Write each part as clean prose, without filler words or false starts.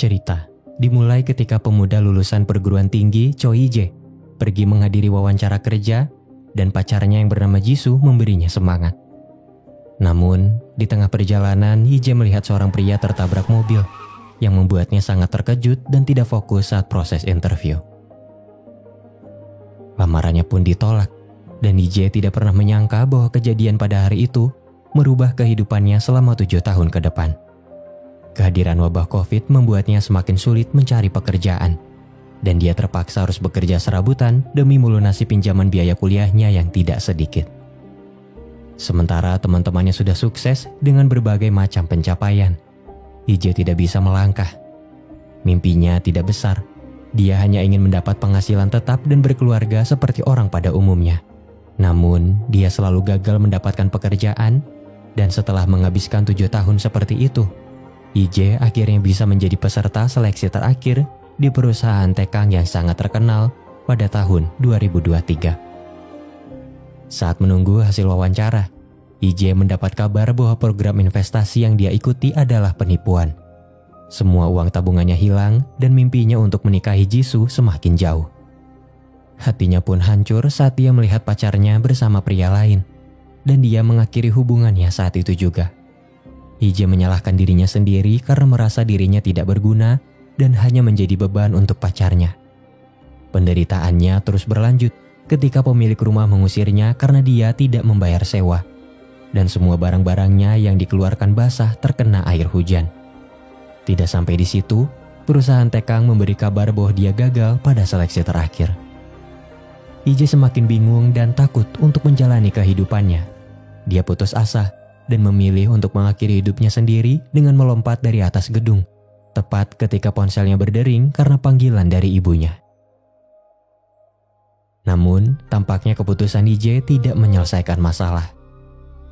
Cerita dimulai ketika pemuda lulusan perguruan tinggi Choi Jae pergi menghadiri wawancara kerja dan pacarnya yang bernama Jisoo memberinya semangat. Namun, di tengah perjalanan, Jae melihat seorang pria tertabrak mobil yang membuatnya sangat terkejut dan tidak fokus saat proses interview. Lamarannya pun ditolak dan Jae tidak pernah menyangka bahwa kejadian pada hari itu merubah kehidupannya selama 7 tahun ke depan. Kehadiran wabah COVID membuatnya semakin sulit mencari pekerjaan, dan dia terpaksa harus bekerja serabutan demi melunasi pinjaman biaya kuliahnya yang tidak sedikit. Sementara teman-temannya sudah sukses dengan berbagai macam pencapaian, Jae tidak bisa melangkah. Mimpinya tidak besar, dia hanya ingin mendapat penghasilan tetap dan berkeluarga seperti orang pada umumnya. Namun, dia selalu gagal mendapatkan pekerjaan, dan setelah menghabiskan 7 tahun seperti itu, Jae akhirnya bisa menjadi peserta seleksi terakhir di perusahaan tekang yang sangat terkenal pada tahun 2023. Saat menunggu hasil wawancara, Jae mendapat kabar bahwa program investasi yang dia ikuti adalah penipuan. Semua uang tabungannya hilang dan mimpinya untuk menikahi Jisoo semakin jauh. Hatinya pun hancur saat dia melihat pacarnya bersama pria lain, dan dia mengakhiri hubungannya saat itu juga. Jae menyalahkan dirinya sendiri karena merasa dirinya tidak berguna dan hanya menjadi beban untuk pacarnya. Penderitaannya terus berlanjut ketika pemilik rumah mengusirnya karena dia tidak membayar sewa, dan semua barang-barangnya yang dikeluarkan basah terkena air hujan. Tidak sampai di situ, perusahaan tekang memberi kabar bahwa dia gagal pada seleksi terakhir. Jae semakin bingung dan takut untuk menjalani kehidupannya. Dia putus asa dan memilih untuk mengakhiri hidupnya sendiri dengan melompat dari atas gedung, tepat ketika ponselnya berdering karena panggilan dari ibunya. Namun, tampaknya keputusan Jae tidak menyelesaikan masalah.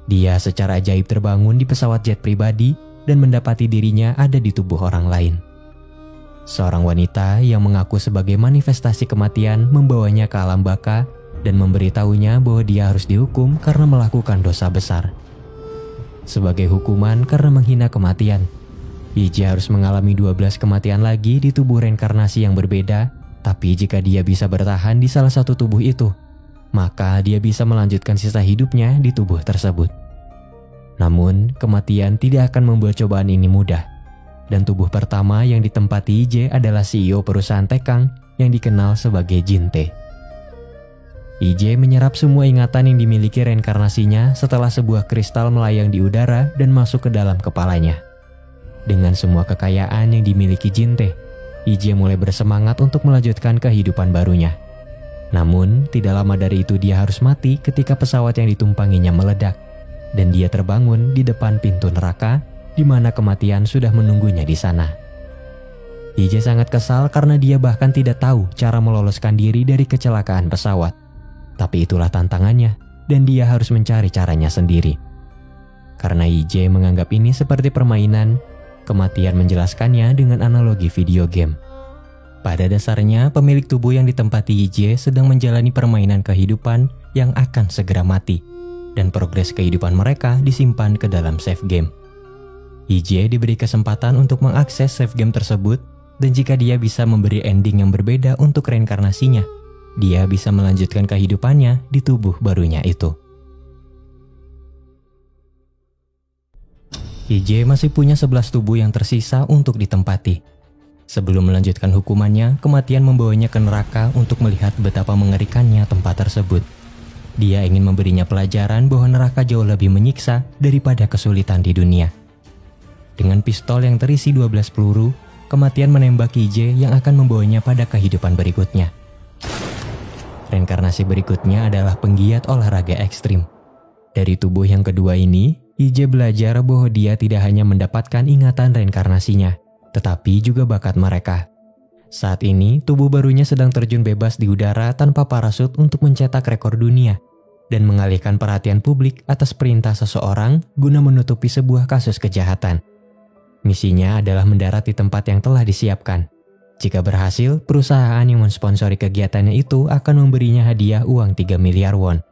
Dia secara ajaib terbangun di pesawat jet pribadi dan mendapati dirinya ada di tubuh orang lain. Seorang wanita yang mengaku sebagai manifestasi kematian membawanya ke alam baka dan memberitahunya bahwa dia harus dihukum karena melakukan dosa besar. Sebagai hukuman karena menghina kematian, Jae harus mengalami 12 kematian lagi di tubuh reinkarnasi yang berbeda, tapi jika dia bisa bertahan di salah satu tubuh itu, maka dia bisa melanjutkan sisa hidupnya di tubuh tersebut. Namun, kematian tidak akan membuat cobaan ini mudah, dan tubuh pertama yang ditempati Jae adalah CEO perusahaan tekang yang dikenal sebagai Jin Tae. Jae menyerap semua ingatan yang dimiliki reinkarnasinya setelah sebuah kristal melayang di udara dan masuk ke dalam kepalanya. Dengan semua kekayaan yang dimiliki Jin Tae, Jae mulai bersemangat untuk melanjutkan kehidupan barunya. Namun, tidak lama dari itu dia harus mati ketika pesawat yang ditumpanginya meledak, dan dia terbangun di depan pintu neraka di mana kematian sudah menunggunya di sana. Jae sangat kesal karena dia bahkan tidak tahu cara meloloskan diri dari kecelakaan pesawat. Tapi itulah tantangannya, dan dia harus mencari caranya sendiri. Karena Jae menganggap ini seperti permainan, kematian menjelaskannya dengan analogi video game. Pada dasarnya, pemilik tubuh yang ditempati Jae sedang menjalani permainan kehidupan yang akan segera mati, dan progres kehidupan mereka disimpan ke dalam save game. Jae diberi kesempatan untuk mengakses save game tersebut, dan jika dia bisa memberi ending yang berbeda untuk reinkarnasinya, dia bisa melanjutkan kehidupannya di tubuh barunya itu. Jae masih punya 11 tubuh yang tersisa untuk ditempati. Sebelum melanjutkan hukumannya, kematian membawanya ke neraka untuk melihat betapa mengerikannya tempat tersebut. Dia ingin memberinya pelajaran bahwa neraka jauh lebih menyiksa daripada kesulitan di dunia. Dengan pistol yang terisi 12 peluru, kematian menembaki Jae yang akan membawanya pada kehidupan berikutnya. Reinkarnasi berikutnya adalah penggiat olahraga ekstrim. Dari tubuh yang kedua ini, Jae belajar bahwa dia tidak hanya mendapatkan ingatan reinkarnasinya, tetapi juga bakat mereka. Saat ini, tubuh barunya sedang terjun bebas di udara tanpa parasut untuk mencetak rekor dunia dan mengalihkan perhatian publik atas perintah seseorang guna menutupi sebuah kasus kejahatan. Misinya adalah mendarat di tempat yang telah disiapkan. Jika berhasil, perusahaan yang mensponsori kegiatannya itu akan memberinya hadiah uang 3 miliar won.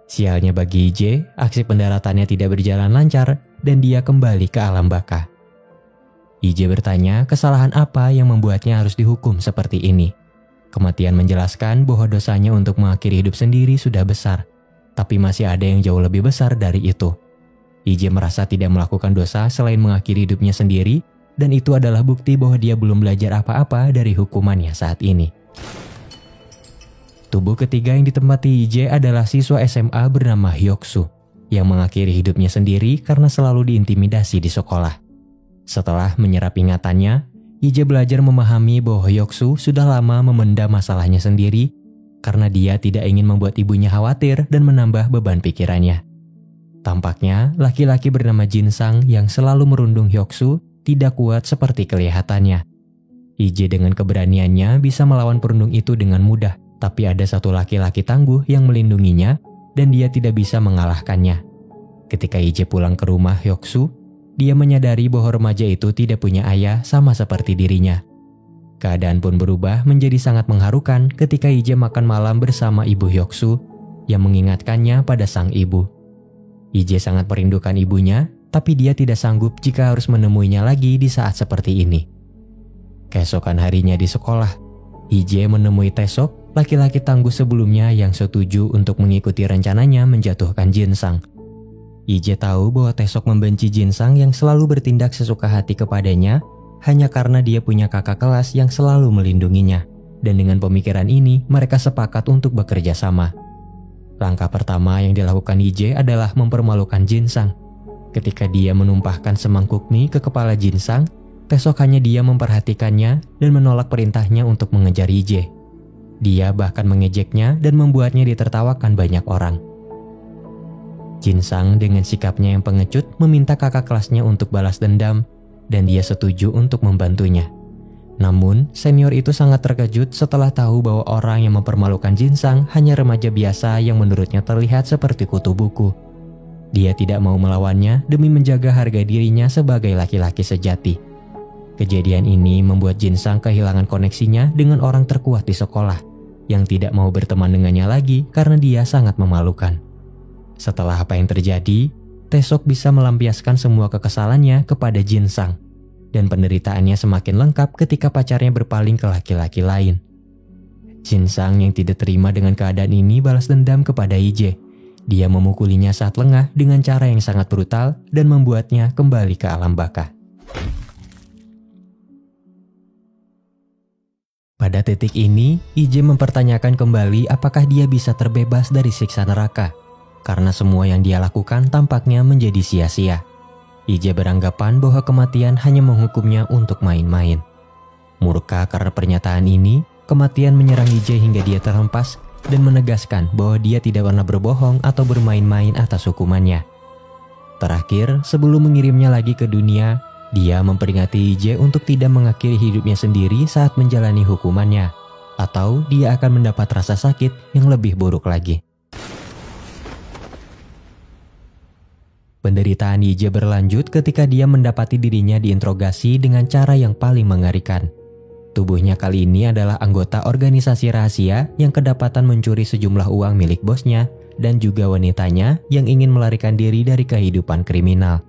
Sialnya bagi Jae, aksi pendaratannya tidak berjalan lancar dan dia kembali ke alam baka. Ije bertanya kesalahan apa yang membuatnya harus dihukum seperti ini. Kematian menjelaskan bahwa dosanya untuk mengakhiri hidup sendiri sudah besar, tapi masih ada yang jauh lebih besar dari itu. Ije merasa tidak melakukan dosa selain mengakhiri hidupnya sendiri, dan itu adalah bukti bahwa dia belum belajar apa-apa dari hukumannya saat ini. Tubuh ketiga yang ditempati Ije adalah siswa SMA bernama Hyoksu, yang mengakhiri hidupnya sendiri karena selalu diintimidasi di sekolah. Setelah menyerap ingatannya, Ije belajar memahami bahwa Hyoksu sudah lama memendam masalahnya sendiri karena dia tidak ingin membuat ibunya khawatir dan menambah beban pikirannya. Tampaknya laki-laki bernama Jinsang yang selalu merundung Hyoksu tidak kuat seperti kelihatannya. Ije dengan keberaniannya bisa melawan perundung itu dengan mudah, tapi ada satu laki-laki tangguh yang melindunginya dan dia tidak bisa mengalahkannya. Ketika Ije pulang ke rumah Hyoksu, dia menyadari bahwa remaja itu tidak punya ayah sama seperti dirinya. Keadaan pun berubah menjadi sangat mengharukan ketika Ije makan malam bersama ibu Hyoksu yang mengingatkannya pada sang ibu. Ije sangat merindukan ibunya, tapi dia tidak sanggup jika harus menemuinya lagi di saat seperti ini. Keesokan harinya di sekolah, Ije menemui Taesok, laki-laki tangguh sebelumnya yang setuju untuk mengikuti rencananya menjatuhkan Jinsang. Ije tahu bahwa Taesok membenci Jinsang yang selalu bertindak sesuka hati kepadanya hanya karena dia punya kakak kelas yang selalu melindunginya. Dan dengan pemikiran ini, mereka sepakat untuk bekerja sama. Langkah pertama yang dilakukan Ije adalah mempermalukan Jinsang. Ketika dia menumpahkan semangkuk mie ke kepala Jinsang, Taesok hanya diam memperhatikannya dan menolak perintahnya untuk mengejar Ije. Dia bahkan mengejeknya dan membuatnya ditertawakan banyak orang. Jinsang dengan sikapnya yang pengecut meminta kakak kelasnya untuk balas dendam dan dia setuju untuk membantunya. Namun, senior itu sangat terkejut setelah tahu bahwa orang yang mempermalukan Jinsang hanya remaja biasa yang menurutnya terlihat seperti kutu buku. Dia tidak mau melawannya demi menjaga harga dirinya sebagai laki-laki sejati. Kejadian ini membuat Jinsang kehilangan koneksinya dengan orang terkuat di sekolah yang tidak mau berteman dengannya lagi karena dia sangat memalukan. Setelah apa yang terjadi, Taesok bisa melampiaskan semua kekesalannya kepada Jinsang, dan penderitaannya semakin lengkap ketika pacarnya berpaling ke laki-laki lain. Jinsang yang tidak terima dengan keadaan ini balas dendam kepada Ije. Dia memukulinya saat lengah dengan cara yang sangat brutal dan membuatnya kembali ke alam baka. Pada titik ini, Ije mempertanyakan kembali apakah dia bisa terbebas dari siksa neraka. Karena semua yang dia lakukan tampaknya menjadi sia-sia. Ije beranggapan bahwa kematian hanya menghukumnya untuk main-main. Murka karena pernyataan ini, kematian menyerang Ije hingga dia terhempas dan menegaskan bahwa dia tidak pernah berbohong atau bermain-main atas hukumannya. Terakhir, sebelum mengirimnya lagi ke dunia, dia memperingati Ije untuk tidak mengakhiri hidupnya sendiri saat menjalani hukumannya, atau dia akan mendapat rasa sakit yang lebih buruk lagi. Penderitaan Ije berlanjut ketika dia mendapati dirinya diinterogasi dengan cara yang paling mengerikan. Tubuhnya kali ini adalah anggota organisasi rahasia yang kedapatan mencuri sejumlah uang milik bosnya dan juga wanitanya yang ingin melarikan diri dari kehidupan kriminal.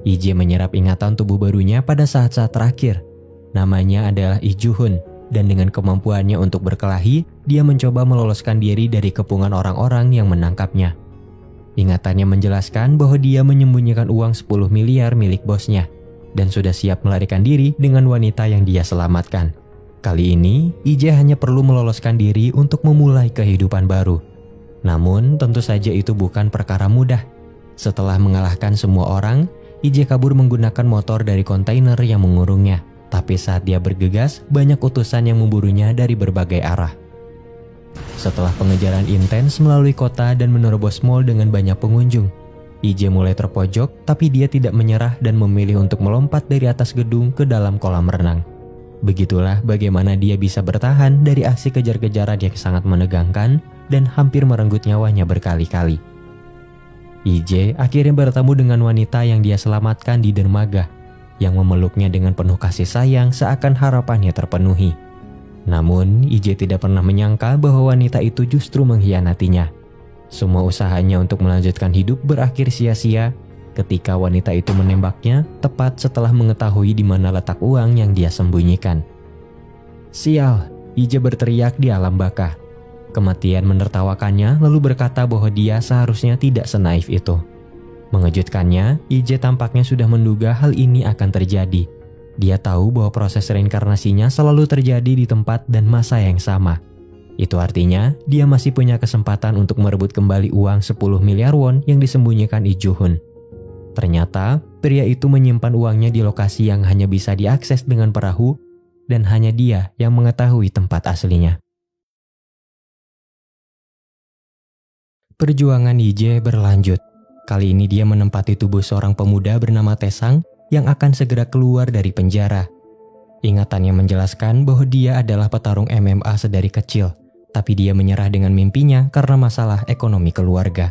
Ije menyerap ingatan tubuh barunya pada saat-saat terakhir. Namanya adalah Lee Ju-hun, dan dengan kemampuannya untuk berkelahi, dia mencoba meloloskan diri dari kepungan orang-orang yang menangkapnya. Ingatannya menjelaskan bahwa dia menyembunyikan uang 10 miliar milik bosnya dan sudah siap melarikan diri dengan wanita yang dia selamatkan. Kali ini, Ije hanya perlu meloloskan diri untuk memulai kehidupan baru. Namun, tentu saja itu bukan perkara mudah. Setelah mengalahkan semua orang, Ije kabur menggunakan motor dari kontainer yang mengurungnya. Tapi saat dia bergegas, banyak utusan yang memburunya dari berbagai arah. Setelah pengejaran intens melalui kota dan menerobos mal dengan banyak pengunjung, Ije mulai terpojok, tapi dia tidak menyerah dan memilih untuk melompat dari atas gedung ke dalam kolam renang. Begitulah bagaimana dia bisa bertahan dari aksi kejar-kejaran yang sangat menegangkan dan hampir merenggut nyawanya berkali-kali. Ije akhirnya bertemu dengan wanita yang dia selamatkan di dermaga, yang memeluknya dengan penuh kasih sayang seakan harapannya terpenuhi. Namun, Ije tidak pernah menyangka bahwa wanita itu justru mengkhianatinya. Semua usahanya untuk melanjutkan hidup berakhir sia-sia ketika wanita itu menembaknya tepat setelah mengetahui di mana letak uang yang dia sembunyikan. "Sial!" Ije berteriak di alam baka. Kematian menertawakannya lalu berkata bahwa dia seharusnya tidak senaif itu. Mengejutkannya, Ije tampaknya sudah menduga hal ini akan terjadi. Dia tahu bahwa proses reinkarnasinya selalu terjadi di tempat dan masa yang sama. Itu artinya dia masih punya kesempatan untuk merebut kembali uang 10 miliar won yang disembunyikan Lee Joo-hun. Ternyata pria itu menyimpan uangnya di lokasi yang hanya bisa diakses dengan perahu dan hanya dia yang mengetahui tempat aslinya. Perjuangan Ije berlanjut. Kali ini dia menempati tubuh seorang pemuda bernama Taesang yang akan segera keluar dari penjara. Ingatannya menjelaskan bahwa dia adalah petarung MMA sedari kecil, tapi dia menyerah dengan mimpinya karena masalah ekonomi keluarga.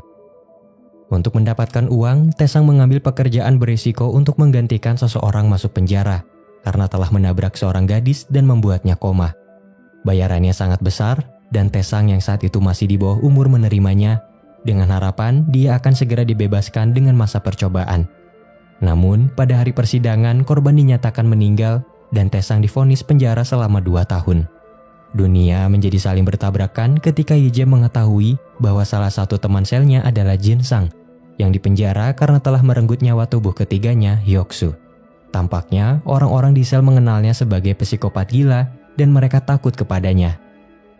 Untuk mendapatkan uang, Taesang mengambil pekerjaan berisiko untuk menggantikan seseorang masuk penjara karena telah menabrak seorang gadis dan membuatnya koma. Bayarannya sangat besar dan Taesang yang saat itu masih di bawah umur menerimanya dengan harapan dia akan segera dibebaskan dengan masa percobaan. Namun, pada hari persidangan korban dinyatakan meninggal dan Taesang divonis penjara selama 2 tahun. Dunia menjadi saling bertabrakan ketika Ije mengetahui bahwa salah satu teman selnya adalah Jin Sang yang dipenjara karena telah merenggut nyawa tubuh ketiganya, Hyoksu. Tampaknya orang-orang di sel mengenalnya sebagai psikopat gila dan mereka takut kepadanya.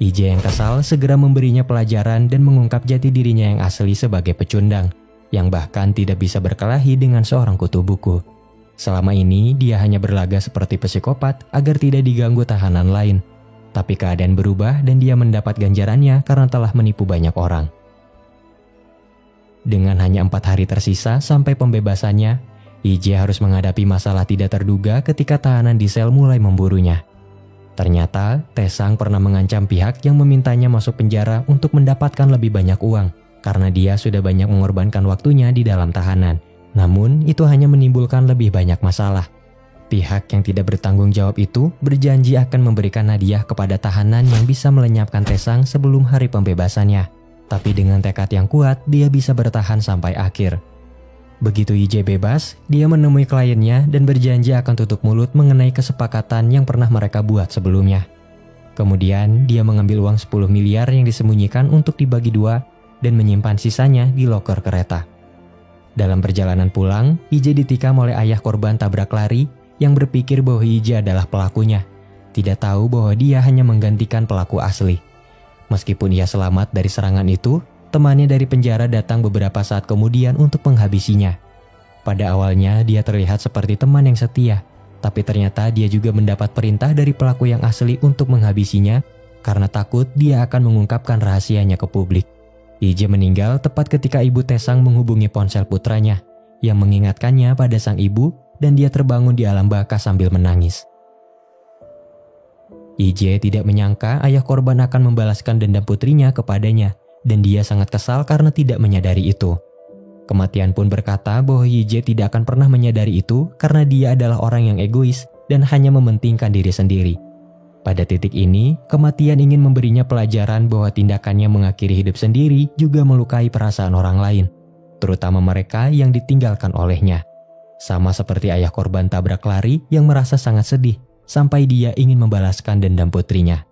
Ije yang kesal segera memberinya pelajaran dan mengungkap jati dirinya yang asli sebagai pecundang, yang bahkan tidak bisa berkelahi dengan seorang kutu buku. Selama ini dia hanya berlaga seperti psikopat agar tidak diganggu tahanan lain. Tapi keadaan berubah dan dia mendapat ganjarannya karena telah menipu banyak orang. Dengan hanya 4 hari tersisa sampai pembebasannya, Ije harus menghadapi masalah tidak terduga ketika tahanan di sel mulai memburunya. Ternyata, Taesang pernah mengancam pihak yang memintanya masuk penjara untuk mendapatkan lebih banyak uang karena dia sudah banyak mengorbankan waktunya di dalam tahanan. Namun, itu hanya menimbulkan lebih banyak masalah. Pihak yang tidak bertanggung jawab itu berjanji akan memberikan hadiah kepada tahanan yang bisa melenyapkan Taesang sebelum hari pembebasannya. Tapi dengan tekad yang kuat, dia bisa bertahan sampai akhir. Begitu Ije bebas, dia menemui kliennya dan berjanji akan tutup mulut mengenai kesepakatan yang pernah mereka buat sebelumnya. Kemudian, dia mengambil uang 10 miliar yang disembunyikan untuk dibagi 2 dan menyimpan sisanya di loker kereta. Dalam perjalanan pulang, Ije ditikam oleh ayah korban tabrak lari yang berpikir bahwa Ije adalah pelakunya. Tidak tahu bahwa dia hanya menggantikan pelaku asli. Meskipun ia selamat dari serangan itu, temannya dari penjara datang beberapa saat kemudian untuk menghabisinya. Pada awalnya dia terlihat seperti teman yang setia, tapi ternyata dia juga mendapat perintah dari pelaku yang asli untuk menghabisinya karena takut dia akan mengungkapkan rahasianya ke publik. Ije meninggal tepat ketika ibu Taesang menghubungi ponsel putranya yang mengingatkannya pada sang ibu dan dia terbangun di alam baka sambil menangis. Ije tidak menyangka ayah korban akan membalaskan dendam putrinya kepadanya. Dan dia sangat kesal karena tidak menyadari itu. Kematian pun berkata bahwa Ije tidak akan pernah menyadari itu karena dia adalah orang yang egois dan hanya mementingkan diri sendiri. Pada titik ini, kematian ingin memberinya pelajaran bahwa tindakannya mengakhiri hidup sendiri juga melukai perasaan orang lain, terutama mereka yang ditinggalkan olehnya. Sama seperti ayah korban tabrak lari yang merasa sangat sedih sampai dia ingin membalaskan dendam putrinya.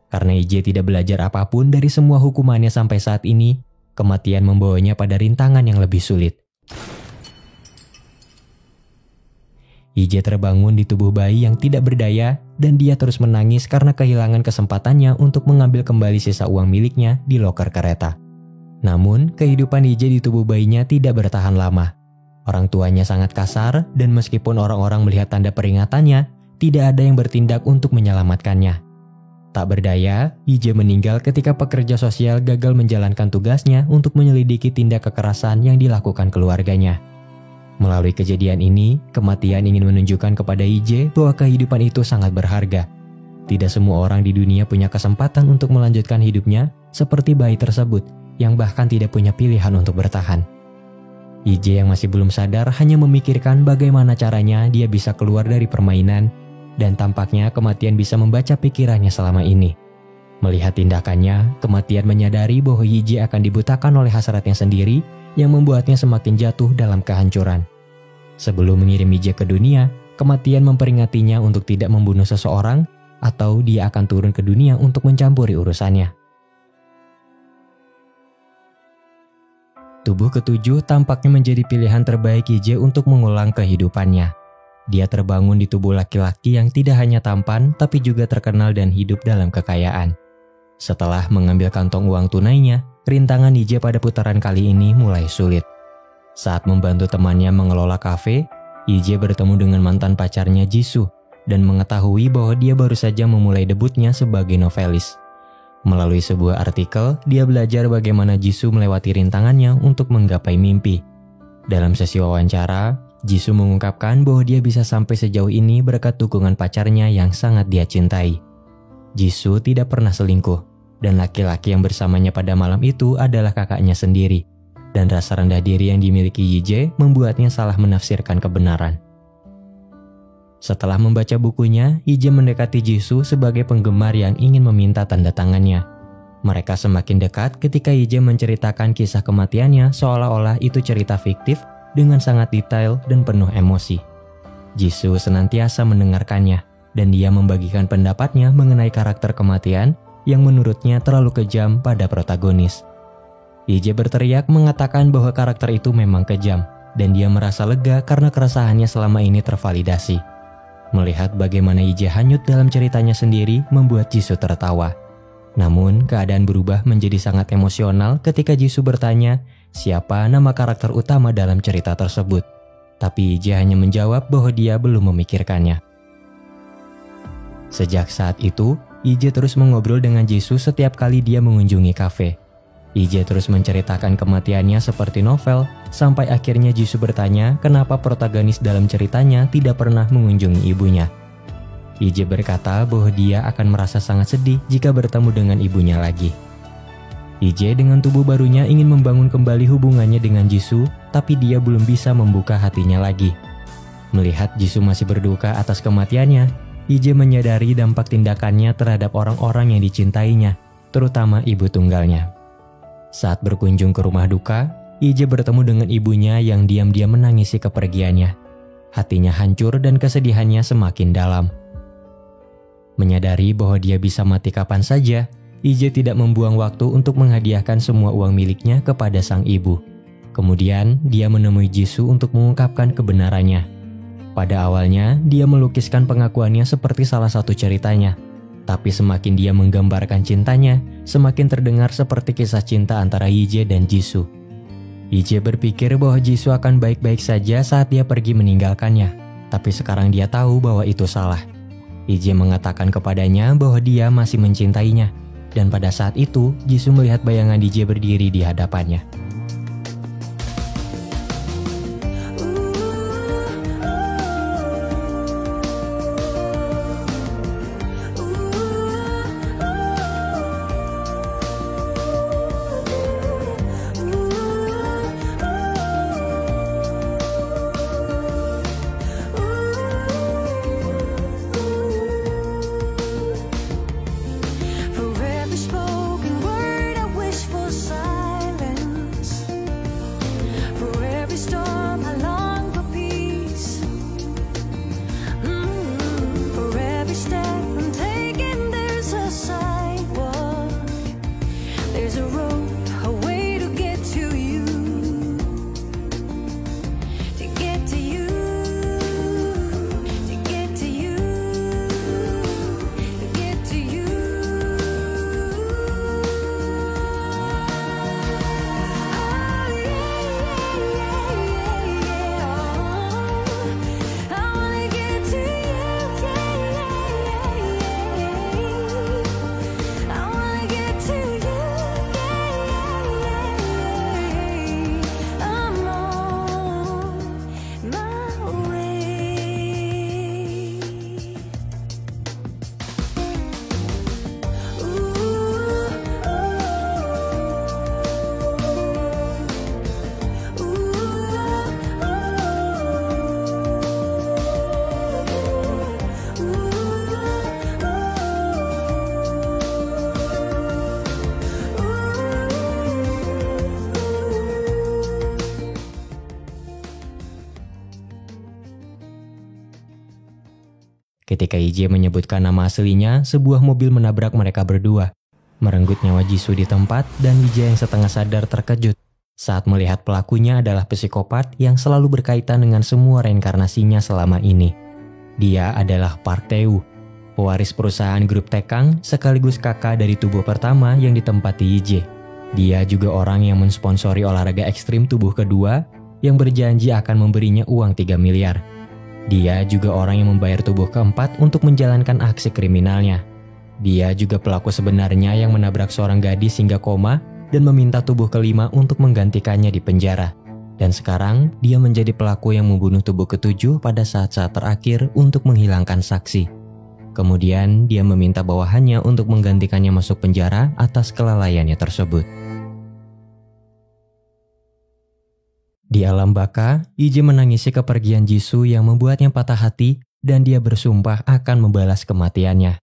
Karena Ije tidak belajar apapun dari semua hukumannya sampai saat ini, kematian membawanya pada rintangan yang lebih sulit. Ije terbangun di tubuh bayi yang tidak berdaya dan dia terus menangis karena kehilangan kesempatannya untuk mengambil kembali sisa uang miliknya di loker kereta. Namun, kehidupan Ije di tubuh bayinya tidak bertahan lama. Orang tuanya sangat kasar dan meskipun orang-orang melihat tanda peringatannya, tidak ada yang bertindak untuk menyelamatkannya. Tak berdaya, Ije meninggal ketika pekerja sosial gagal menjalankan tugasnya untuk menyelidiki tindak kekerasan yang dilakukan keluarganya. Melalui kejadian ini, kematian ingin menunjukkan kepada Ije bahwa kehidupan itu sangat berharga. Tidak semua orang di dunia punya kesempatan untuk melanjutkan hidupnya seperti bayi tersebut yang bahkan tidak punya pilihan untuk bertahan. Ije yang masih belum sadar hanya memikirkan bagaimana caranya dia bisa keluar dari permainan. Dan tampaknya kematian bisa membaca pikirannya selama ini. Melihat tindakannya, kematian menyadari bahwa Ije akan dibutakan oleh hasratnya sendiri yang membuatnya semakin jatuh dalam kehancuran. Sebelum mengirim Ije ke dunia, kematian memperingatinya untuk tidak membunuh seseorang atau dia akan turun ke dunia untuk mencampuri urusannya. Tubuh ketujuh tampaknya menjadi pilihan terbaik Ije untuk mengulang kehidupannya. Dia terbangun di tubuh laki-laki yang tidak hanya tampan tapi juga terkenal dan hidup dalam kekayaan. Setelah mengambil kantong uang tunainya, rintangan Ije pada putaran kali ini mulai sulit. Saat membantu temannya mengelola kafe, Ije bertemu dengan mantan pacarnya Jisoo dan mengetahui bahwa dia baru saja memulai debutnya sebagai novelis. Melalui sebuah artikel, dia belajar bagaimana Jisoo melewati rintangannya untuk menggapai mimpi. Dalam sesi wawancara, Jisoo mengungkapkan bahwa dia bisa sampai sejauh ini berkat dukungan pacarnya yang sangat dia cintai. Jisoo tidak pernah selingkuh, dan laki-laki yang bersamanya pada malam itu adalah kakaknya sendiri. Dan rasa rendah diri yang dimiliki Ije membuatnya salah menafsirkan kebenaran. Setelah membaca bukunya, Ije mendekati Jisoo sebagai penggemar yang ingin meminta tanda tangannya. Mereka semakin dekat ketika Ije menceritakan kisah kematiannya seolah-olah itu cerita fiktif dengan sangat detail dan penuh emosi. Jisoo senantiasa mendengarkannya, dan dia membagikan pendapatnya mengenai karakter kematian yang menurutnya terlalu kejam pada protagonis. Ije berteriak mengatakan bahwa karakter itu memang kejam, dan dia merasa lega karena keresahannya selama ini tervalidasi. Melihat bagaimana Ije hanyut dalam ceritanya sendiri membuat Jisoo tertawa. Namun, keadaan berubah menjadi sangat emosional ketika Jisoo bertanya siapa nama karakter utama dalam cerita tersebut. Tapi Ije hanya menjawab bahwa dia belum memikirkannya. Sejak saat itu, Ije terus mengobrol dengan Jisoo setiap kali dia mengunjungi kafe. Ije terus menceritakan kematiannya seperti novel, sampai akhirnya Jisoo bertanya kenapa protagonis dalam ceritanya tidak pernah mengunjungi ibunya. Ije berkata bahwa dia akan merasa sangat sedih jika bertemu dengan ibunya lagi. Ije dengan tubuh barunya ingin membangun kembali hubungannya dengan Jisoo, tapi dia belum bisa membuka hatinya lagi. Melihat Jisoo masih berduka atas kematiannya, Ije menyadari dampak tindakannya terhadap orang-orang yang dicintainya, terutama ibu tunggalnya. Saat berkunjung ke rumah duka, Ije bertemu dengan ibunya yang diam-diam menangisi kepergiannya. Hatinya hancur dan kesedihannya semakin dalam. Menyadari bahwa dia bisa mati kapan saja, Ije tidak membuang waktu untuk menghadiahkan semua uang miliknya kepada sang ibu. Kemudian, dia menemui Jisoo untuk mengungkapkan kebenarannya. Pada awalnya, dia melukiskan pengakuannya seperti salah satu ceritanya. Tapi semakin dia menggambarkan cintanya, semakin terdengar seperti kisah cinta antara Ije dan Jisoo. Ije berpikir bahwa Jisoo akan baik-baik saja saat dia pergi meninggalkannya. Tapi sekarang dia tahu bahwa itu salah. Ije mengatakan kepadanya bahwa dia masih mencintainya. Dan pada saat itu, Jisoo melihat bayangan Ije berdiri di hadapannya. Ketika IJ menyebutkan nama aslinya, sebuah mobil menabrak mereka berdua. Merenggut nyawa Jisoo di tempat dan IJ yang setengah sadar terkejut saat melihat pelakunya adalah psikopat yang selalu berkaitan dengan semua reinkarnasinya selama ini. Dia adalah Park Tae-woo, pewaris perusahaan grup Taekang sekaligus kakak dari tubuh pertama yang ditempati IJ. Dia juga orang yang mensponsori olahraga ekstrim tubuh kedua yang berjanji akan memberinya uang 3 miliar. Dia juga orang yang membayar tubuh keempat untuk menjalankan aksi kriminalnya. Dia juga pelaku sebenarnya yang menabrak seorang gadis hingga koma dan meminta tubuh kelima untuk menggantikannya di penjara. Dan sekarang dia menjadi pelaku yang membunuh tubuh ketujuh pada saat-saat terakhir untuk menghilangkan saksi. Kemudian dia meminta bawahannya untuk menggantikannya masuk penjara atas kelalaiannya tersebut. Di alam baka, IJ menangisi kepergian Jisoo yang membuatnya patah hati dan dia bersumpah akan membalas kematiannya.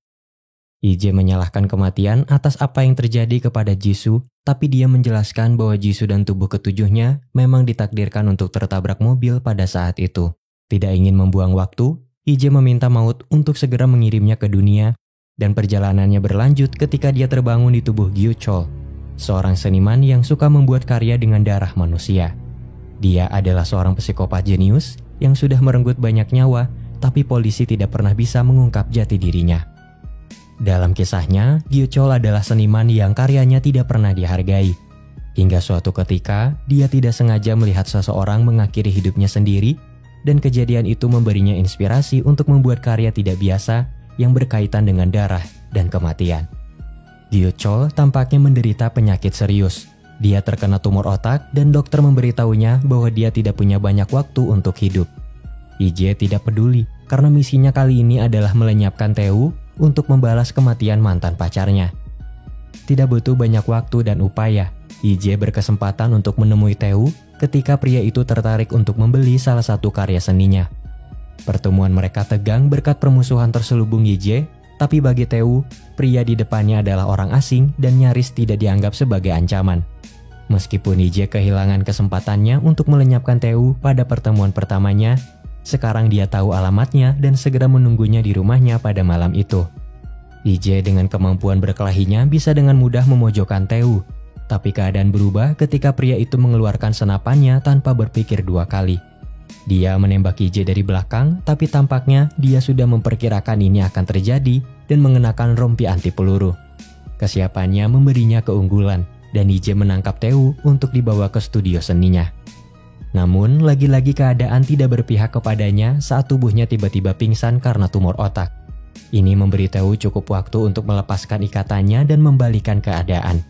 IJ menyalahkan kematian atas apa yang terjadi kepada Jisoo, tapi dia menjelaskan bahwa Jisoo dan tubuh ketujuhnya memang ditakdirkan untuk tertabrak mobil pada saat itu. Tidak ingin membuang waktu, IJ meminta maut untuk segera mengirimnya ke dunia dan perjalanannya berlanjut ketika dia terbangun di tubuh Gyu Chol, seorang seniman yang suka membuat karya dengan darah manusia. Dia adalah seorang psikopat jenius yang sudah merenggut banyak nyawa, tapi polisi tidak pernah bisa mengungkap jati dirinya. Dalam kisahnya, Gyu Chol adalah seniman yang karyanya tidak pernah dihargai. Hingga suatu ketika, dia tidak sengaja melihat seseorang mengakhiri hidupnya sendiri, dan kejadian itu memberinya inspirasi untuk membuat karya tidak biasa yang berkaitan dengan darah dan kematian. Gyu Chol tampaknya menderita penyakit serius. Dia terkena tumor otak dan dokter memberitahunya bahwa dia tidak punya banyak waktu untuk hidup. IJ tidak peduli karena misinya kali ini adalah melenyapkan Tae-woo untuk membalas kematian mantan pacarnya. Tidak butuh banyak waktu dan upaya, IJ berkesempatan untuk menemui Tae-woo ketika pria itu tertarik untuk membeli salah satu karya seninya. Pertemuan mereka tegang berkat permusuhan terselubung IJ, tapi bagi Tae-woo, pria di depannya adalah orang asing dan nyaris tidak dianggap sebagai ancaman. Meskipun IJ kehilangan kesempatannya untuk melenyapkan Tae-woo pada pertemuan pertamanya, sekarang dia tahu alamatnya dan segera menunggunya di rumahnya pada malam itu. IJ dengan kemampuan berkelahinya bisa dengan mudah memojokkan Tae-woo, tapi keadaan berubah ketika pria itu mengeluarkan senapannya tanpa berpikir dua kali. Dia menembak IJ dari belakang, tapi tampaknya dia sudah memperkirakan ini akan terjadi dan mengenakan rompi anti peluru. Kesiapannya memberinya keunggulan, dan IJ menangkap Tae-woo untuk dibawa ke studio seninya. Namun, lagi-lagi keadaan tidak berpihak kepadanya saat tubuhnya tiba-tiba pingsan karena tumor otak. Ini memberi Tae-woo cukup waktu untuk melepaskan ikatannya dan membalikan keadaan.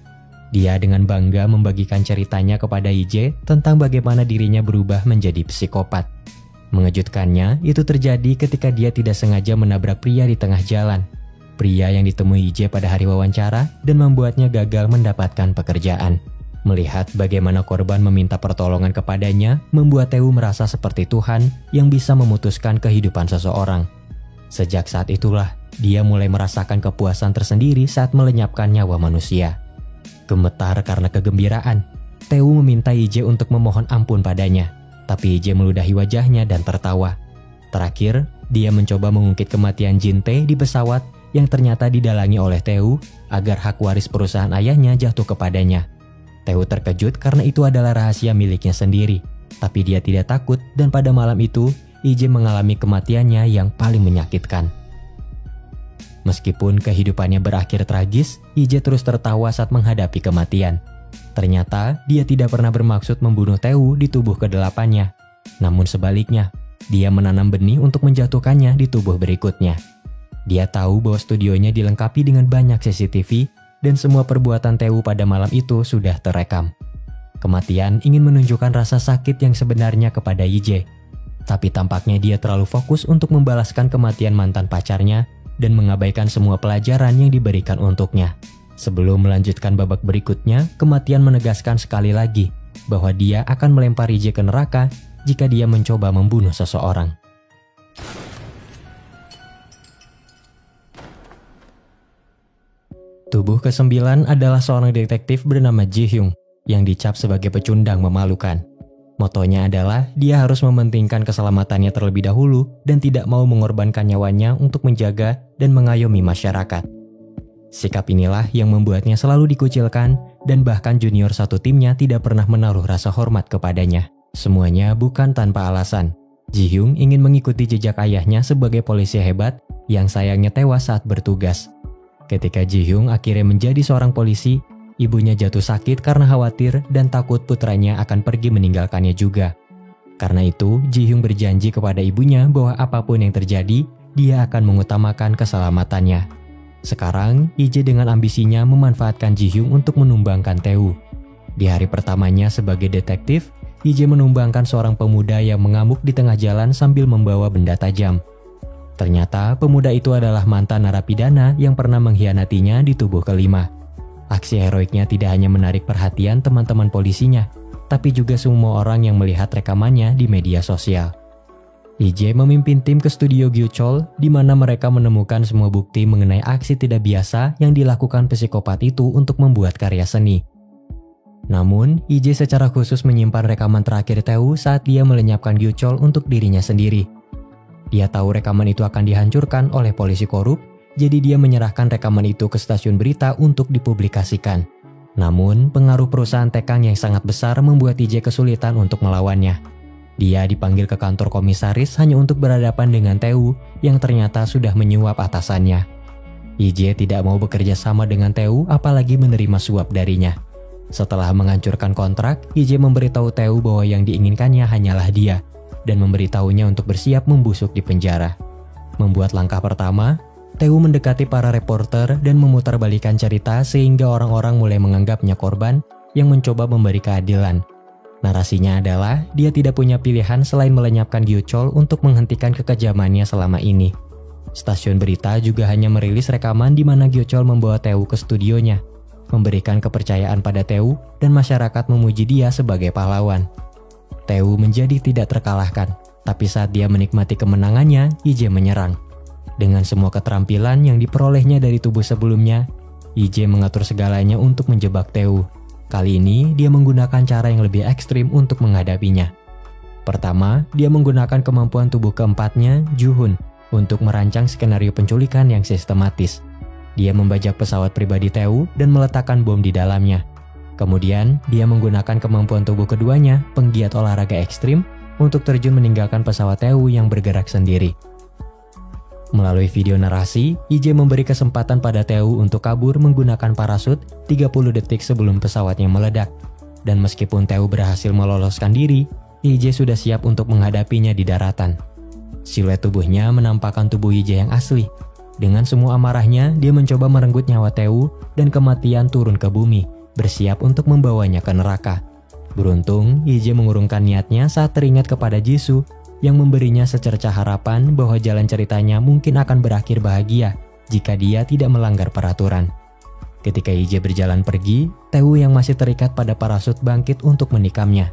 Dia dengan bangga membagikan ceritanya kepada IJ tentang bagaimana dirinya berubah menjadi psikopat. Mengejutkannya, itu terjadi ketika dia tidak sengaja menabrak pria di tengah jalan. Pria yang ditemui IJ pada hari wawancara dan membuatnya gagal mendapatkan pekerjaan. Melihat bagaimana korban meminta pertolongan kepadanya, membuat Tae-woo merasa seperti Tuhan yang bisa memutuskan kehidupan seseorang. Sejak saat itulah, dia mulai merasakan kepuasan tersendiri saat melenyapkan nyawa manusia. Gemetar karena kegembiraan, Tae-woo meminta IJ untuk memohon ampun padanya, tapi IJ meludahi wajahnya dan tertawa. Terakhir, dia mencoba mengungkit kematian Jin-tae di pesawat yang ternyata didalangi oleh Tae-woo agar hak waris perusahaan ayahnya jatuh kepadanya. Tae-woo terkejut karena itu adalah rahasia miliknya sendiri, tapi dia tidak takut dan pada malam itu, IJ mengalami kematiannya yang paling menyakitkan. Meskipun kehidupannya berakhir tragis, IJ terus tertawa saat menghadapi kematian. Ternyata, dia tidak pernah bermaksud membunuh Tae-woo di tubuh kedelapannya. Namun sebaliknya, dia menanam benih untuk menjatuhkannya di tubuh berikutnya. Dia tahu bahwa studionya dilengkapi dengan banyak CCTV dan semua perbuatan Tae-woo pada malam itu sudah terekam. Kematian ingin menunjukkan rasa sakit yang sebenarnya kepada IJ. Tapi tampaknya dia terlalu fokus untuk membalaskan kematian mantan pacarnya dan mengabaikan semua pelajaran yang diberikan untuknya. Sebelum melanjutkan babak berikutnya, kematian menegaskan sekali lagi bahwa dia akan melempar IJ ke neraka jika dia mencoba membunuh seseorang. Tubuh ke-9 adalah seorang detektif bernama Ji Hyung yang dicap sebagai pecundang memalukan. Motonya adalah dia harus mementingkan keselamatannya terlebih dahulu dan tidak mau mengorbankan nyawanya untuk menjaga dan mengayomi masyarakat. Sikap inilah yang membuatnya selalu dikucilkan dan bahkan junior satu timnya tidak pernah menaruh rasa hormat kepadanya. Semuanya bukan tanpa alasan. Ji-hyung ingin mengikuti jejak ayahnya sebagai polisi hebat yang sayangnya tewas saat bertugas. Ketika Ji-hyung akhirnya menjadi seorang polisi, ibunya jatuh sakit karena khawatir dan takut putranya akan pergi meninggalkannya juga. Karena itu, Ji-hyung berjanji kepada ibunya bahwa apapun yang terjadi, dia akan mengutamakan keselamatannya. Sekarang, Ije dengan ambisinya memanfaatkan Ji-hyung untuk menumbangkan Tae-woo. Di hari pertamanya sebagai detektif, Ije menumbangkan seorang pemuda yang mengamuk di tengah jalan sambil membawa benda tajam. Ternyata pemuda itu adalah mantan narapidana yang pernah mengkhianatinya di tubuh kelima. Aksi heroiknya tidak hanya menarik perhatian teman-teman polisinya, tapi juga semua orang yang melihat rekamannya di media sosial. Ije memimpin tim ke studio Gyuchol di mana mereka menemukan semua bukti mengenai aksi tidak biasa yang dilakukan psikopat itu untuk membuat karya seni. Namun, Ije secara khusus menyimpan rekaman terakhir Tae-woo saat dia melenyapkan Gyuchol untuk dirinya sendiri. Dia tahu rekaman itu akan dihancurkan oleh polisi korup, jadi dia menyerahkan rekaman itu ke stasiun berita untuk dipublikasikan. Namun, pengaruh perusahaan tekang yang sangat besar membuat Ije kesulitan untuk melawannya. Dia dipanggil ke kantor komisaris hanya untuk berhadapan dengan Tae-woo yang ternyata sudah menyuap atasannya. Ije tidak mau bekerja sama dengan Tae-woo apalagi menerima suap darinya. Setelah menghancurkan kontrak, Ije memberitahu Tae-woo bahwa yang diinginkannya hanyalah dia dan memberitahunya untuk bersiap membusuk di penjara. Membuat langkah pertama, Tae-woo mendekati para reporter dan memutarbalikkan cerita sehingga orang-orang mulai menganggapnya korban yang mencoba memberi keadilan. Narasinya adalah dia tidak punya pilihan selain melenyapkan Gyuchol untuk menghentikan kekejamannya selama ini. Stasiun berita juga hanya merilis rekaman di mana Gyuchol membawa Tae-woo ke studionya, memberikan kepercayaan pada Tae-woo dan masyarakat memuji dia sebagai pahlawan. Tae-woo menjadi tidak terkalahkan, tapi saat dia menikmati kemenangannya, Ije menyerang. Dengan semua keterampilan yang diperolehnya dari tubuh sebelumnya, Ije mengatur segalanya untuk menjebak Tae-woo. Kali ini, dia menggunakan cara yang lebih ekstrim untuk menghadapinya. Pertama, dia menggunakan kemampuan tubuh keempatnya, Ju-hun, untuk merancang skenario penculikan yang sistematis. Dia membajak pesawat pribadi Tae-woo dan meletakkan bom di dalamnya. Kemudian, dia menggunakan kemampuan tubuh keduanya, penggiat olahraga ekstrim, untuk terjun meninggalkan pesawat Tae-woo yang bergerak sendiri. Melalui video narasi, Ije memberi kesempatan pada Tae-woo untuk kabur menggunakan parasut 30 detik sebelum pesawatnya meledak. Dan meskipun Tae-woo berhasil meloloskan diri, Ije sudah siap untuk menghadapinya di daratan. Siluet tubuhnya menampakkan tubuh Ije yang asli. Dengan semua amarahnya, dia mencoba merenggut nyawa Tae-woo dan kematian turun ke bumi, bersiap untuk membawanya ke neraka. Beruntung, Ije mengurungkan niatnya saat teringat kepada Jisoo yang memberinya secercah harapan bahwa jalan ceritanya mungkin akan berakhir bahagia jika dia tidak melanggar peraturan. Ketika Ije berjalan pergi, Tae-woo yang masih terikat pada parasut bangkit untuk menikamnya.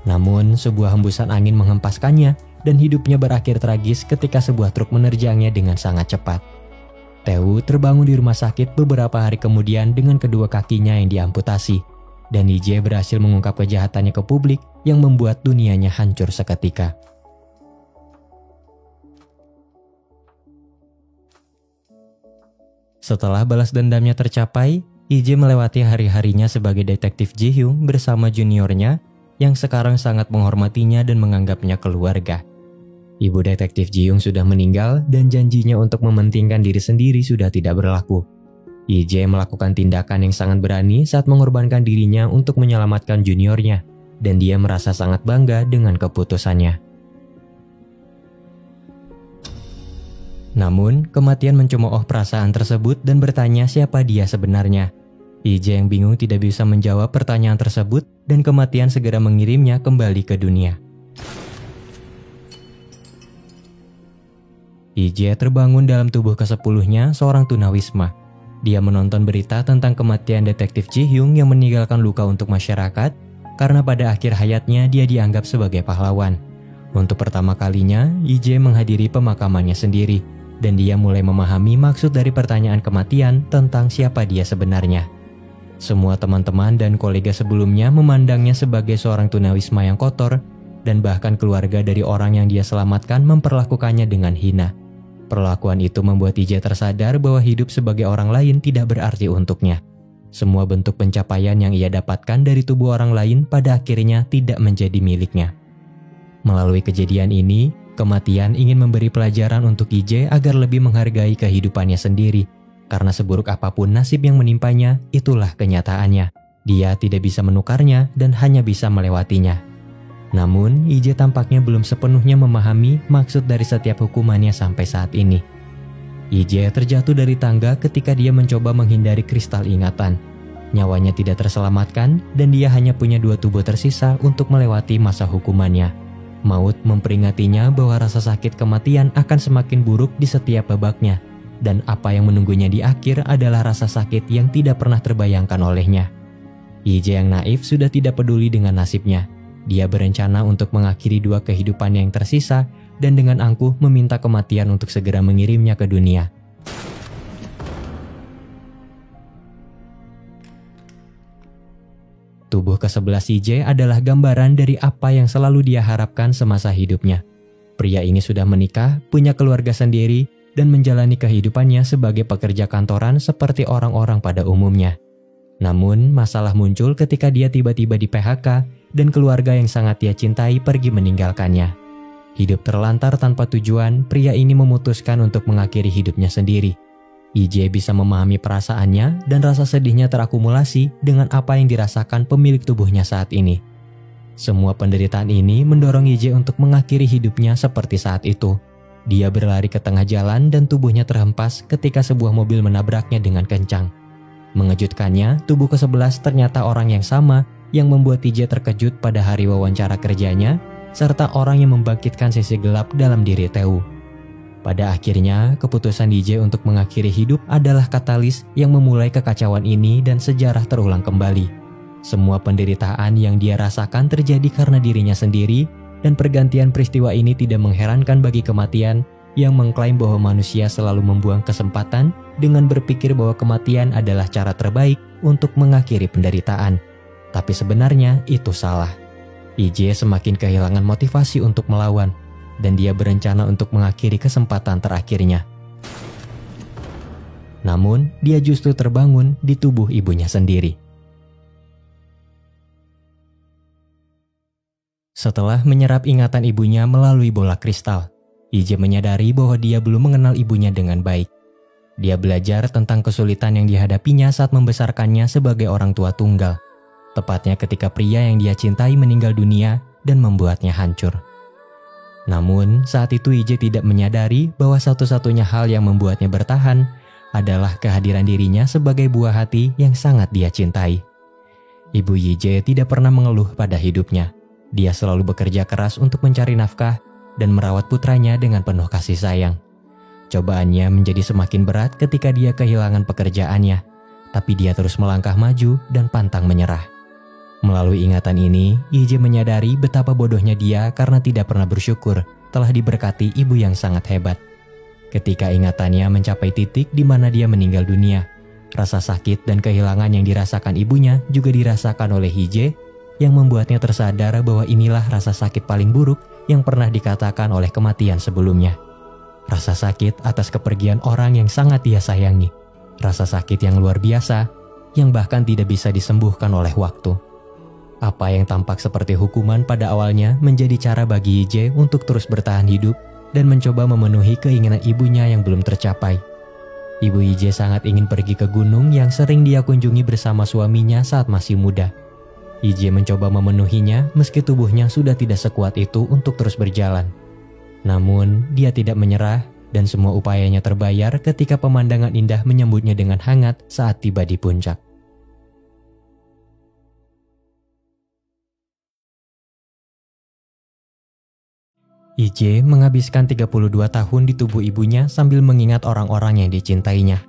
Namun, sebuah hembusan angin menghempaskannya dan hidupnya berakhir tragis ketika sebuah truk menerjangnya dengan sangat cepat. Tae-woo terbangun di rumah sakit beberapa hari kemudian dengan kedua kakinya yang diamputasi, dan Ije berhasil mengungkap kejahatannya ke publik yang membuat dunianya hancur seketika. Setelah balas dendamnya tercapai, Ije melewati hari-harinya sebagai detektif Ji-hyung bersama juniornya yang sekarang sangat menghormatinya dan menganggapnya keluarga. Ibu detektif Ji-hyung sudah meninggal dan janjinya untuk mementingkan diri sendiri sudah tidak berlaku. Ije melakukan tindakan yang sangat berani saat mengorbankan dirinya untuk menyelamatkan juniornya, dan dia merasa sangat bangga dengan keputusannya. Namun, kematian mencemooh perasaan tersebut dan bertanya siapa dia sebenarnya. Ije yang bingung tidak bisa menjawab pertanyaan tersebut dan kematian segera mengirimnya kembali ke dunia. Ije terbangun dalam tubuh ke-10-nya seorang tunawisma. Dia menonton berita tentang kematian detektif Ji-hyung yang meninggalkan luka untuk masyarakat karena pada akhir hayatnya dia dianggap sebagai pahlawan. Untuk pertama kalinya, Ije menghadiri pemakamannya sendiri dan dia mulai memahami maksud dari pertanyaan kematian tentang siapa dia sebenarnya. Semua teman-teman dan kolega sebelumnya memandangnya sebagai seorang tunawisma yang kotor, dan bahkan keluarga dari orang yang dia selamatkan memperlakukannya dengan hina. Perlakuan itu membuat IJ tersadar bahwa hidup sebagai orang lain tidak berarti untuknya. Semua bentuk pencapaian yang ia dapatkan dari tubuh orang lain pada akhirnya tidak menjadi miliknya. Melalui kejadian ini, kematian ingin memberi pelajaran untuk IJ agar lebih menghargai kehidupannya sendiri. Karena seburuk apapun nasib yang menimpanya, itulah kenyataannya. Dia tidak bisa menukarnya dan hanya bisa melewatinya. Namun, IJ tampaknya belum sepenuhnya memahami maksud dari setiap hukumannya sampai saat ini. IJ terjatuh dari tangga ketika dia mencoba menghindari kristal ingatan. Nyawanya tidak terselamatkan dan dia hanya punya 2 tubuh tersisa untuk melewati masa hukumannya. Maut memperingatinya bahwa rasa sakit kematian akan semakin buruk di setiap babaknya. Dan apa yang menunggunya di akhir adalah rasa sakit yang tidak pernah terbayangkan olehnya. IJ yang naif sudah tidak peduli dengan nasibnya. Dia berencana untuk mengakhiri 2 kehidupan yang tersisa dan dengan angkuh meminta kematian untuk segera mengirimnya ke dunia. Tubuh ke-11 IJ adalah gambaran dari apa yang selalu dia harapkan semasa hidupnya. Pria ini sudah menikah, punya keluarga sendiri, dan menjalani kehidupannya sebagai pekerja kantoran seperti orang-orang pada umumnya. Namun, masalah muncul ketika dia tiba-tiba di PHK dan keluarga yang sangat dia cintai pergi meninggalkannya. Hidup terlantar tanpa tujuan, pria ini memutuskan untuk mengakhiri hidupnya sendiri. IJ bisa memahami perasaannya dan rasa sedihnya terakumulasi dengan apa yang dirasakan pemilik tubuhnya saat ini. Semua penderitaan ini mendorong IJ untuk mengakhiri hidupnya seperti saat itu. Dia berlari ke tengah jalan dan tubuhnya terhempas ketika sebuah mobil menabraknya dengan kencang. Mengejutkannya, tubuh ke-11 ternyata orang yang sama yang membuat IJ terkejut pada hari wawancara kerjanya, serta orang yang membangkitkan sisi gelap dalam diri Teu. Pada akhirnya, keputusan IJ untuk mengakhiri hidup adalah katalis yang memulai kekacauan ini dan sejarah terulang kembali. Semua penderitaan yang dia rasakan terjadi karena dirinya sendiri, dan pergantian peristiwa ini tidak mengherankan bagi kematian yang mengklaim bahwa manusia selalu membuang kesempatan dengan berpikir bahwa kematian adalah cara terbaik untuk mengakhiri penderitaan. Tapi sebenarnya itu salah. IJ semakin kehilangan motivasi untuk melawan, dan dia berencana untuk mengakhiri kesempatan terakhirnya. Namun, dia justru terbangun di tubuh ibunya sendiri. Setelah menyerap ingatan ibunya melalui bola kristal, IJ menyadari bahwa dia belum mengenal ibunya dengan baik. Dia belajar tentang kesulitan yang dihadapinya saat membesarkannya sebagai orang tua tunggal. Tepatnya ketika pria yang dia cintai meninggal dunia dan membuatnya hancur. Namun, saat itu IJ tidak menyadari bahwa satu-satunya hal yang membuatnya bertahan adalah kehadiran dirinya sebagai buah hati yang sangat dia cintai. Ibu IJ tidak pernah mengeluh pada hidupnya. Dia selalu bekerja keras untuk mencari nafkah dan merawat putranya dengan penuh kasih sayang. Cobaannya menjadi semakin berat ketika dia kehilangan pekerjaannya, tapi dia terus melangkah maju dan pantang menyerah. Melalui ingatan ini, IJ menyadari betapa bodohnya dia karena tidak pernah bersyukur telah diberkati ibu yang sangat hebat. Ketika ingatannya mencapai titik di mana dia meninggal dunia, rasa sakit dan kehilangan yang dirasakan ibunya juga dirasakan oleh IJ, yang membuatnya tersadar bahwa inilah rasa sakit paling buruk yang pernah dikatakan oleh kematian sebelumnya. Rasa sakit atas kepergian orang yang sangat dia sayangi. Rasa sakit yang luar biasa, yang bahkan tidak bisa disembuhkan oleh waktu. Apa yang tampak seperti hukuman pada awalnya menjadi cara bagi IJ untuk terus bertahan hidup dan mencoba memenuhi keinginan ibunya yang belum tercapai. Ibu IJ sangat ingin pergi ke gunung yang sering dia kunjungi bersama suaminya saat masih muda. IJ mencoba memenuhinya meski tubuhnya sudah tidak sekuat itu untuk terus berjalan. Namun, dia tidak menyerah dan semua upayanya terbayar ketika pemandangan indah menyambutnya dengan hangat saat tiba di puncak. IJ menghabiskan 32 tahun di tubuh ibunya sambil mengingat orang-orang yang dicintainya.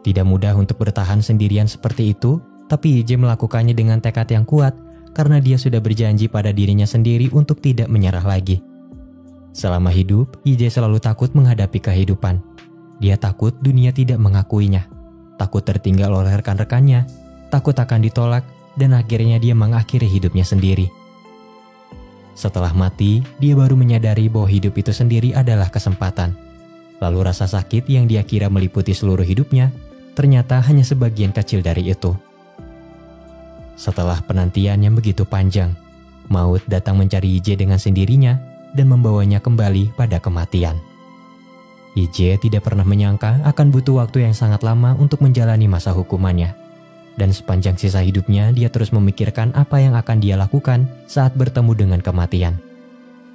Tidak mudah untuk bertahan sendirian seperti itu, tapi IJ melakukannya dengan tekad yang kuat karena dia sudah berjanji pada dirinya sendiri untuk tidak menyerah lagi. Selama hidup, IJ selalu takut menghadapi kehidupan. Dia takut dunia tidak mengakuinya, takut tertinggal oleh rekan-rekannya, takut akan ditolak, dan akhirnya dia mengakhiri hidupnya sendiri. Setelah mati, dia baru menyadari bahwa hidup itu sendiri adalah kesempatan. Lalu rasa sakit yang dia kira meliputi seluruh hidupnya, ternyata hanya sebagian kecil dari itu. Setelah penantian yang begitu panjang, maut datang mencari IJ dengan sendirinya dan membawanya kembali pada kematian. IJ tidak pernah menyangka akan butuh waktu yang sangat lama untuk menjalani masa hukumannya. Dan sepanjang sisa hidupnya dia terus memikirkan apa yang akan dia lakukan saat bertemu dengan kematian.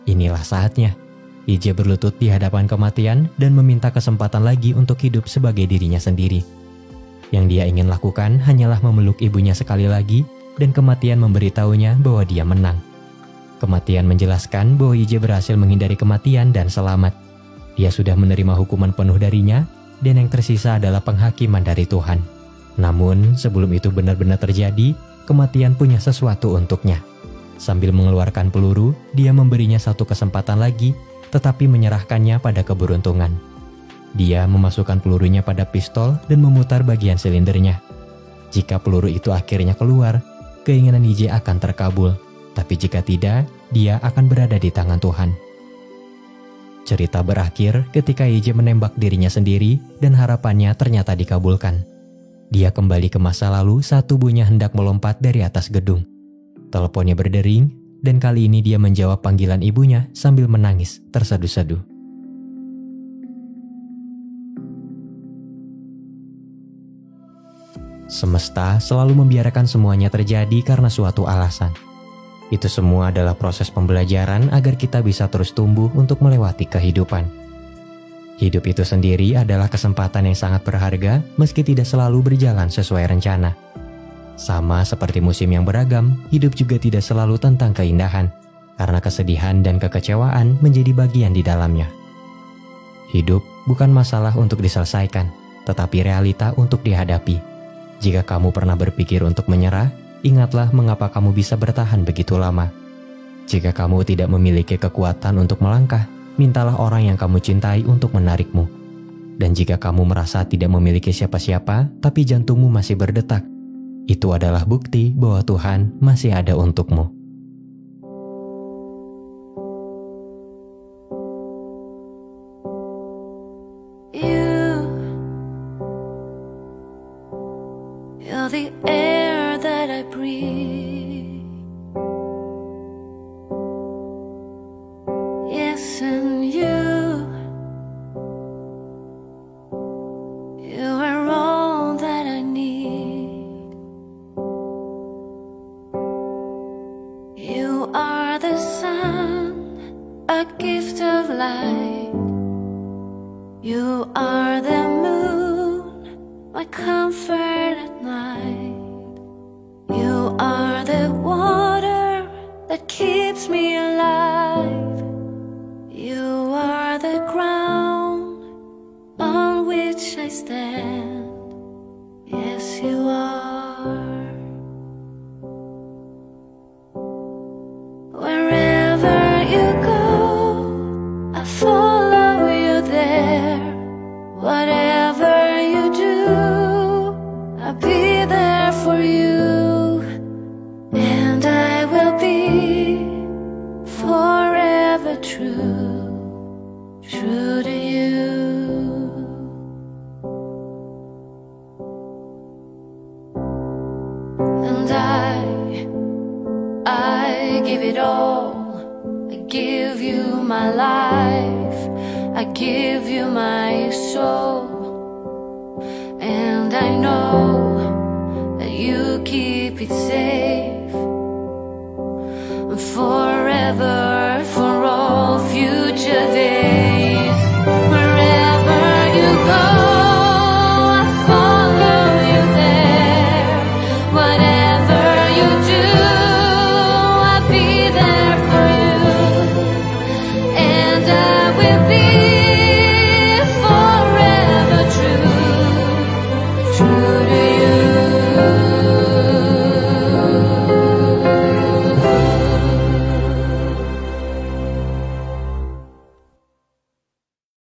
Inilah saatnya, IJ berlutut di hadapan kematian dan meminta kesempatan lagi untuk hidup sebagai dirinya sendiri. Yang dia ingin lakukan hanyalah memeluk ibunya sekali lagi dan kematian memberitahunya bahwa dia menang. Kematian menjelaskan bahwa IJ berhasil menghindari kematian dan selamat. Dia sudah menerima hukuman penuh darinya dan yang tersisa adalah penghakiman dari Tuhan. Namun sebelum itu benar-benar terjadi, kematian punya sesuatu untuknya. Sambil mengeluarkan peluru, dia memberinya satu kesempatan lagi, tetapi menyerahkannya pada keberuntungan. Dia memasukkan pelurunya pada pistol dan memutar bagian silindernya. Jika peluru itu akhirnya keluar, keinginan IJ akan terkabul. Tapi jika tidak, dia akan berada di tangan Tuhan. Cerita berakhir ketika IJ menembak dirinya sendiri dan harapannya ternyata dikabulkan. Dia kembali ke masa lalu saat tubuhnya hendak melompat dari atas gedung. Teleponnya berdering, dan kali ini dia menjawab panggilan ibunya sambil menangis terseduh-seduh. Semesta selalu membiarkan semuanya terjadi karena suatu alasan. Itu semua adalah proses pembelajaran agar kita bisa terus tumbuh untuk melewati kehidupan. Hidup itu sendiri adalah kesempatan yang sangat berharga meski tidak selalu berjalan sesuai rencana. Sama seperti musim yang beragam, hidup juga tidak selalu tentang keindahan, karena kesedihan dan kekecewaan menjadi bagian di dalamnya. Hidup bukan masalah untuk diselesaikan, tetapi realita untuk dihadapi. Jika kamu pernah berpikir untuk menyerah, ingatlah mengapa kamu bisa bertahan begitu lama. Jika kamu tidak memiliki kekuatan untuk melangkah, mintalah orang yang kamu cintai untuk menarikmu. Dan jika kamu merasa tidak memiliki siapa-siapa, tapi jantungmu masih berdetak, itu adalah bukti bahwa Tuhan masih ada untukmu. You're the air that I breathe. Yes, and you are all that I need. You are the sun, a gift of light. You are the moon, my comfort at night. You are the water that keeps me alive. You are the ground on which I stand. Yes, you are. Wherever you go, I follow you there. Whatever you do, I'll be there for you. And I will be forever true, true to you. And I give it all. I give you my life, I give you my soul. And I know that you keep it safe forever, for all future days.